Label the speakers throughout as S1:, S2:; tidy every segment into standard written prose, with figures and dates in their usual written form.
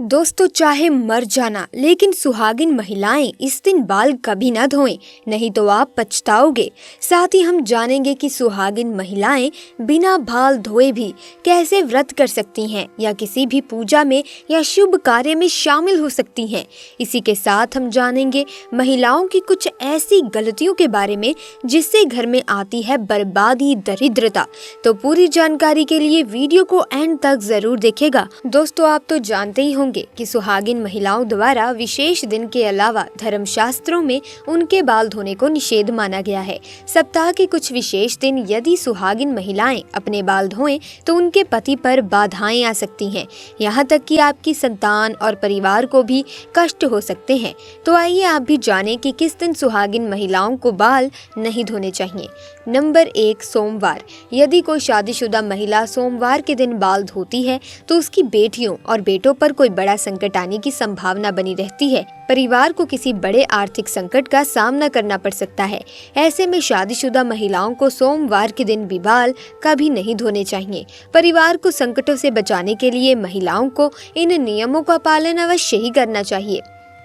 S1: दोस्तों, चाहे मर जाना लेकिन सुहागिन महिलाएं इस दिन बाल कभी ना धोएं, नहीं तो आप पछताओगे। साथ ही हम जानेंगे कि सुहागिन महिलाएं बिना बाल धोए भी कैसे व्रत कर सकती हैं या किसी भी पूजा में या शुभ कार्य में शामिल हो सकती हैं। इसी के साथ हम जानेंगे महिलाओं की कुछ ऐसी गलतियों के बारे में जिससे घर में आती है बर्बादी, दरिद्रता। तो पूरी जानकारी के लिए वीडियो को एंड तक जरूर देखेगा। दोस्तों, आप तो जानते ही होंगे कि सुहागिन महिलाओं द्वारा विशेष दिन के अलावा धर्मशास्त्रों में उनके बाल धोने को निषेध माना गया है। सप्ताह के कुछ विशेष दिन यदि सुहागिन महिलाएं अपने बाल धोएं तो उनके पति पर बाधाएं आ सकती हैं, यहाँ तक कि आपकी संतान और परिवार को भी कष्ट हो सकते हैं। तो आइए आप भी जानें कि किस दिन सुहागिन महिलाओं को बाल नहीं धोने चाहिए। नंबर 1, सोमवार। यदि कोई शादीशुदा महिला सोमवार के दिन बाल धोती है तो उसकी बेटियों और बेटों पर कोई बड़ा संकट आने की संभावना बनी रहती है। परिवार को किसी बड़े आर्थिक संकट का सामना करना पड़ सकता है। ऐसे में शादीशुदा महिलाओं को सोमवार के दिन भी बाल कभी नहीं धोने चाहिए। परिवार को संकटों से बचाने के लिए महिलाओं को इन नियमों का पालन अवश्य ही करना चाहिए।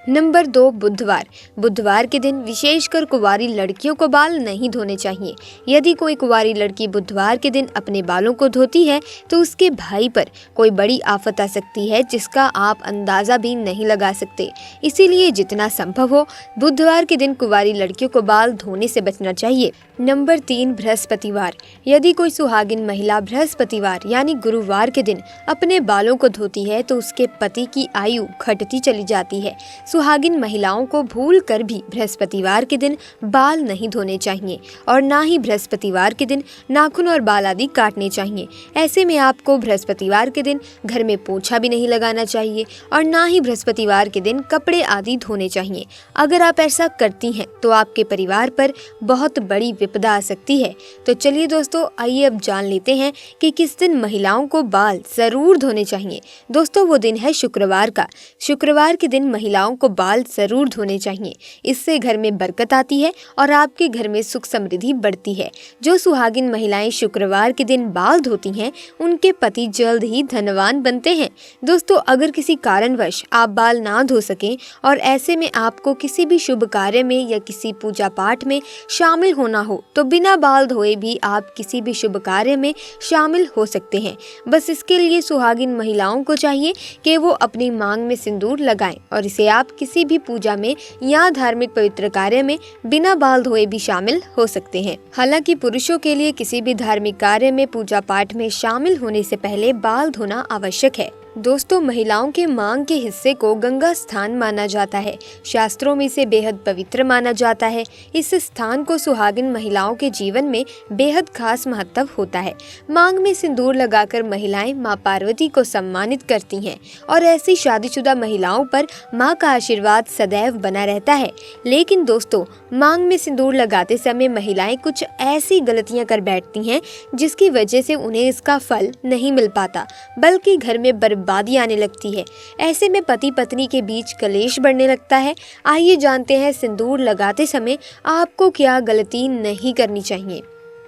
S1: नंबर 2, बुधवार। बुधवार के दिन विशेषकर कुंवारी लड़कियों को बाल नहीं धोने चाहिए। यदि कोई कुंवारी लड़की बुधवार के दिन अपने बालों को धोती है तो उसके भाई पर कोई बड़ी आफत आ सकती है जिसका आप अंदाजा भी नहीं लगा सकते। इसीलिए जितना संभव हो बुधवार के दिन कुंवारी लड़कियों को बाल धोने से बचना चाहिए। नंबर 3, बृहस्पतिवार। यदि कोई सुहागिन महिला बृहस्पतिवार यानी गुरुवार के दिन अपने बालों को धोती है तो उसके पति की आयु घटती चली जाती है। सुहागिन महिलाओं को भूल कर भी बृहस्पतिवार के दिन बाल नहीं धोने चाहिए और ना ही बृहस्पतिवार के दिन नाखून और बाल आदि काटने चाहिए। ऐसे में आपको बृहस्पतिवार के दिन घर में पोछा भी नहीं लगाना चाहिए और ना ही बृहस्पतिवार के दिन कपड़े आदि धोने चाहिए। अगर आप ऐसा करती हैं तो आपके परिवार पर बहुत बड़ी विपदा आ सकती है। तो चलिए दोस्तों, आइए अब जान लेते हैं कि किस दिन महिलाओं को बाल जरूर धोने चाहिए। दोस्तों, वो दिन है शुक्रवार का। शुक्रवार के दिन महिलाओं को बाल जरूर धोने चाहिए। इससे घर में बरकत आती है और आपके घर में सुख समृद्धि बढ़ती है। जो सुहागिन महिलाएं शुक्रवार के दिन बाल धोती हैं उनके पति जल्द ही धनवान बनते हैं। दोस्तों, अगर किसी कारणवश आप बाल ना धो सकें और ऐसे में आपको किसी भी शुभ कार्य में या किसी पूजा पाठ में शामिल होना हो तो बिना बाल धोए भी आप किसी भी शुभ कार्य में शामिल हो सकते हैं। बस इसके लिए सुहागिन महिलाओं को चाहिए कि वो अपनी मांग में सिंदूर लगाएं और इसे आप किसी भी पूजा में या धार्मिक पवित्र कार्य में बिना बाल धोए भी शामिल हो सकते हैं। हालांकि पुरुषों के लिए किसी भी धार्मिक कार्य में पूजा पाठ में शामिल होने से पहले बाल धोना आवश्यक है। दोस्तों, महिलाओं के मांग के हिस्से को गंगा स्थान माना जाता है। शास्त्रों में इसे बेहद पवित्र माना जाता है। इस स्थान को सुहागिन महिलाओं के जीवन में बेहद खास महत्व होता है। मांग में सिंदूर लगाकर महिलाएं मां पार्वती को सम्मानित करती हैं और ऐसी शादीशुदा महिलाओं पर मां का आशीर्वाद सदैव बना रहता है। लेकिन दोस्तों, मांग में सिंदूर लगाते समय महिलाएं कुछ ऐसी गलतियां कर बैठती हैं जिसकी वजह से उन्हें इसका फल नहीं मिल पाता, बल्कि घर में बर्बादी आने लगती है। ऐसे में पति पत्नी के बीच कलेश बढ़ने लगता है। आइए जानते हैं सिंदूर लगाते समय आपको क्या गलती नहीं करनी चाहिए।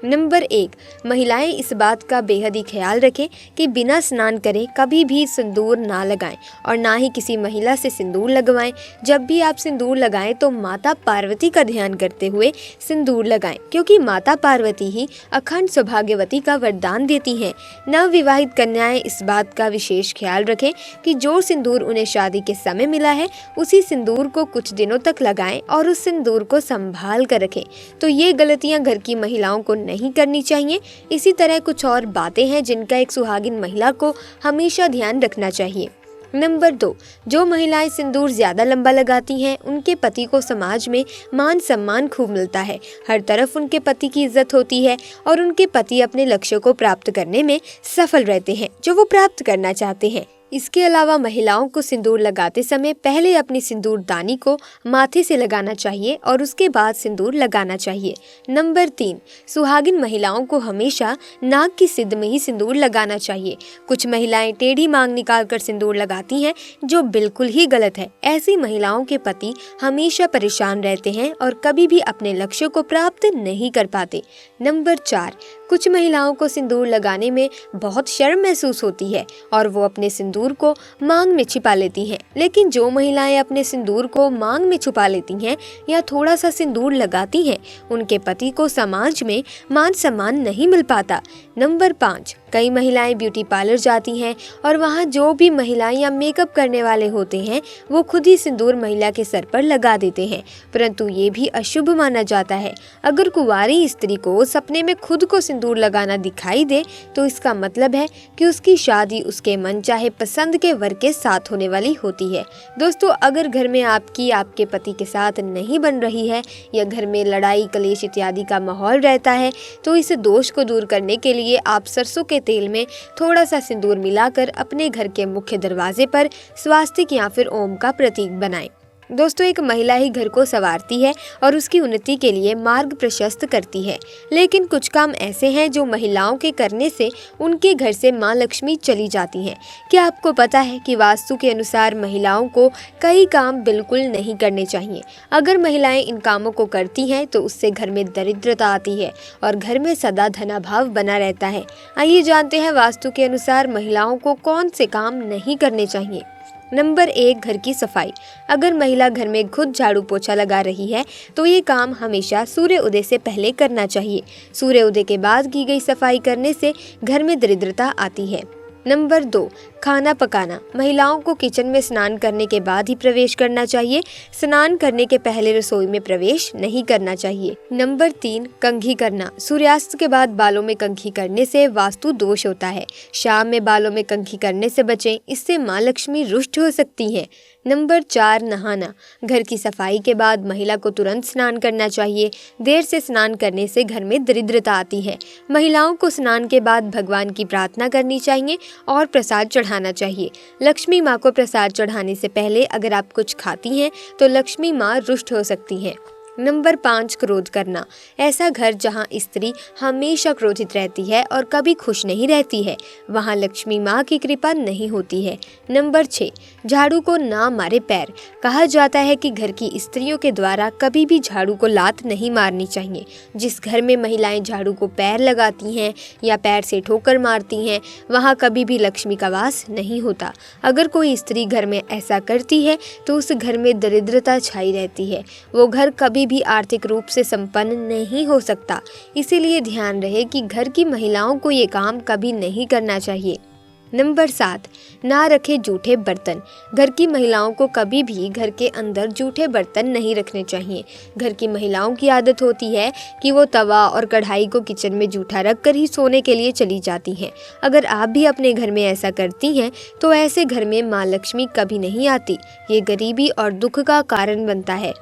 S1: नंबर 1, महिलाएं इस बात का बेहद ही ख्याल रखें कि बिना स्नान करे कभी भी सिंदूर ना लगाएं और ना ही किसी महिला से सिंदूर लगवाएं। जब भी आप सिंदूर लगाएं तो माता पार्वती का ध्यान करते हुए सिंदूर लगाएं, क्योंकि माता पार्वती ही अखंड सौभाग्यवती का वरदान देती हैं। नवविवाहित कन्याएं इस बात का विशेष ख्याल रखें कि जो सिंदूर उन्हें शादी के समय मिला है उसी सिंदूर को कुछ दिनों तक लगाएं और उस सिंदूर को संभाल कर रखें। तो ये गलतियां घर की महिलाओं को नहीं करनी चाहिए। इसी तरह कुछ और बातें हैं जिनका एक सुहागिन महिला को हमेशा ध्यान रखना चाहिए। नंबर 2, जो महिलाएं सिंदूर ज्यादा लंबा लगाती हैं उनके पति को समाज में मान सम्मान खूब मिलता है। हर तरफ उनके पति की इज्जत होती है और उनके पति अपने लक्ष्यों को प्राप्त करने में सफल रहते हैं जो वो प्राप्त करना चाहते हैं। इसके अलावा महिलाओं को सिंदूर लगाते समय पहले अपनी सिंदूरदानी को माथे से लगाना चाहिए और उसके बाद सिंदूर लगाना चाहिए। नंबर 3, सुहागिन महिलाओं को हमेशा नाक की सिद्ध में ही सिंदूर लगाना चाहिए। कुछ महिलाएं टेढ़ी मांग निकालकर सिंदूर लगाती हैं जो बिल्कुल ही गलत है। ऐसी महिलाओं के पति हमेशा परेशान रहते हैं और कभी भी अपने लक्ष्यों को प्राप्त नहीं कर पाते। नंबर 4, कुछ महिलाओं को सिंदूर लगाने में बहुत शर्म महसूस होती है और वो अपने सिंदूर सिंदूर को मांग में छिपा लेती हैं। लेकिन जो महिलाएं अपने सिंदूर को मांग में छुपा लेती हैं या थोड़ा सा सिंदूर लगाती हैं, उनके पति को समाज में मान सम्मान नहीं मिल पाता। नंबर 5, कई महिलाएं ब्यूटी पार्लर जाती हैं और वहाँ जो भी महिलाएं या मेकअप करने वाले होते हैं वो खुद ही सिंदूर महिला के सर पर लगा देते हैं, परंतु ये भी अशुभ माना जाता है। अगर कुंवारी स्त्री को सपने में खुद को सिंदूर लगाना दिखाई दे तो इसका मतलब है कि उसकी शादी उसके मनचाहे पसंद के वर के साथ होने वाली होती है। दोस्तों, अगर घर में आपके पति के साथ नहीं बन रही है या घर में लड़ाई कलेश इत्यादि का माहौल रहता है तो इस दोष को दूर करने के लिए आप सरसों के तेल में थोड़ा सा सिंदूर मिलाकर अपने घर के मुख्य दरवाजे पर स्वास्तिक या फिर ओम का प्रतीक बनाएं। दोस्तों, एक महिला ही घर को संवारती है और उसकी उन्नति के लिए मार्ग प्रशस्त करती है, लेकिन कुछ काम ऐसे हैं जो महिलाओं के करने से उनके घर से मां लक्ष्मी चली जाती हैं। क्या आपको पता है कि वास्तु के अनुसार महिलाओं को कई काम बिल्कुल नहीं करने चाहिए। अगर महिलाएं इन कामों को करती हैं तो उससे घर में दरिद्रता आती है और घर में सदा धनाभाव बना रहता है। आइए जानते हैं वास्तु के अनुसार महिलाओं को कौन से काम नहीं करने चाहिए। नंबर 1, घर की सफाई। अगर महिला घर में खुद झाड़ू पोछा लगा रही है तो ये काम हमेशा सूर्य उदय से पहले करना चाहिए। सूर्य उदय के बाद की गई सफाई करने से घर में दरिद्रता आती है। नंबर 2, खाना पकाना। महिलाओं को किचन में स्नान करने के बाद ही प्रवेश करना चाहिए। स्नान करने के पहले रसोई में प्रवेश नहीं करना चाहिए। नंबर 3, कंघी करना। सूर्यास्त के बाद बालों में कंघी करने से वास्तु दोष होता है। शाम में बालों में कंघी करने से बचें, इससे माँ लक्ष्मी रुष्ट हो सकती है। नंबर 4, नहाना। घर की सफाई के बाद महिला को तुरंत स्नान करना चाहिए। देर से स्नान करने से घर में दरिद्रता आती है। महिलाओं को स्नान के बाद भगवान की प्रार्थना करनी चाहिए और प्रसाद चढ़ाना चाहिए। लक्ष्मी माँ को प्रसाद चढ़ाने से पहले अगर आप कुछ खाती हैं तो लक्ष्मी माँ रुष्ट हो सकती हैं। नंबर 5, क्रोध करना। ऐसा घर जहां स्त्री हमेशा क्रोधित रहती है और कभी खुश नहीं रहती है, वहां लक्ष्मी माँ की कृपा नहीं होती है। नंबर 6, झाड़ू को ना मारे पैर। कहा जाता है कि घर की स्त्रियों के द्वारा कभी भी झाड़ू को लात नहीं मारनी चाहिए। जिस घर में महिलाएं झाड़ू को पैर लगाती हैं या पैर से ठोकर मारती हैं, वहां कभी भी लक्ष्मी का वास नहीं होता। अगर कोई स्त्री घर में ऐसा करती है तो उस घर में दरिद्रता छाई रहती है। वो घर कभी भी आर्थिक रूप से संपन्न नहीं हो सकता। इसीलिए ध्यान रहे कि घर की महिलाओं को ये काम कभी नहीं करना चाहिए। नंबर 7, ना रखे जूठे बर्तन। घर की महिलाओं को कभी भी घर के अंदर जूठे बर्तन नहीं रखने चाहिए। घर की महिलाओं की आदत होती है कि वो तवा और कढ़ाई को किचन में जूठा रखकर ही सोने के लिए चली जाती हैं। अगर आप भी अपने घर में ऐसा करती हैं तो ऐसे घर में माँ लक्ष्मी कभी नहीं आती। ये गरीबी और दुख का कारण बनता है।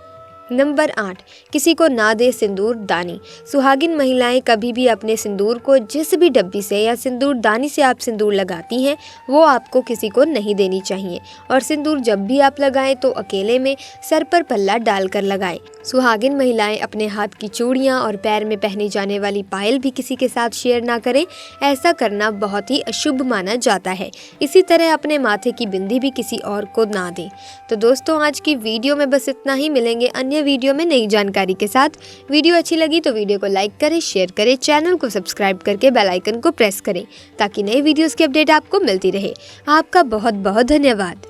S1: नंबर 8, किसी को ना दे सिंदूर दानी। सुहागिन महिलाएं कभी भी अपने सिंदूर को जिस भी डब्बी से या सिंदूर दानी से आप सिंदूर लगाती हैं वो आपको किसी को नहीं देनी चाहिए। और सिंदूर जब भी आप लगाएं तो अकेले में सर पर पल्ला डालकर लगाएं। सुहागिन महिलाएं अपने हाथ की चूड़ियां और पैर में पहनी जाने वाली पायल भी किसी के साथ शेयर ना करें। ऐसा करना बहुत ही अशुभ माना जाता है। इसी तरह अपने माथे की बिंदी भी किसी और को ना दें। तो दोस्तों, आज की वीडियो में बस इतना ही। मिलेंगे अन्य वीडियो में नई जानकारी के साथ। वीडियो अच्छी लगी तो वीडियो को लाइक करें, शेयर करें, चैनल को सब्सक्राइब करके बेल आइकन को प्रेस करें ताकि नई वीडियोस की अपडेट आपको मिलती रहे। आपका बहुत बहुत धन्यवाद।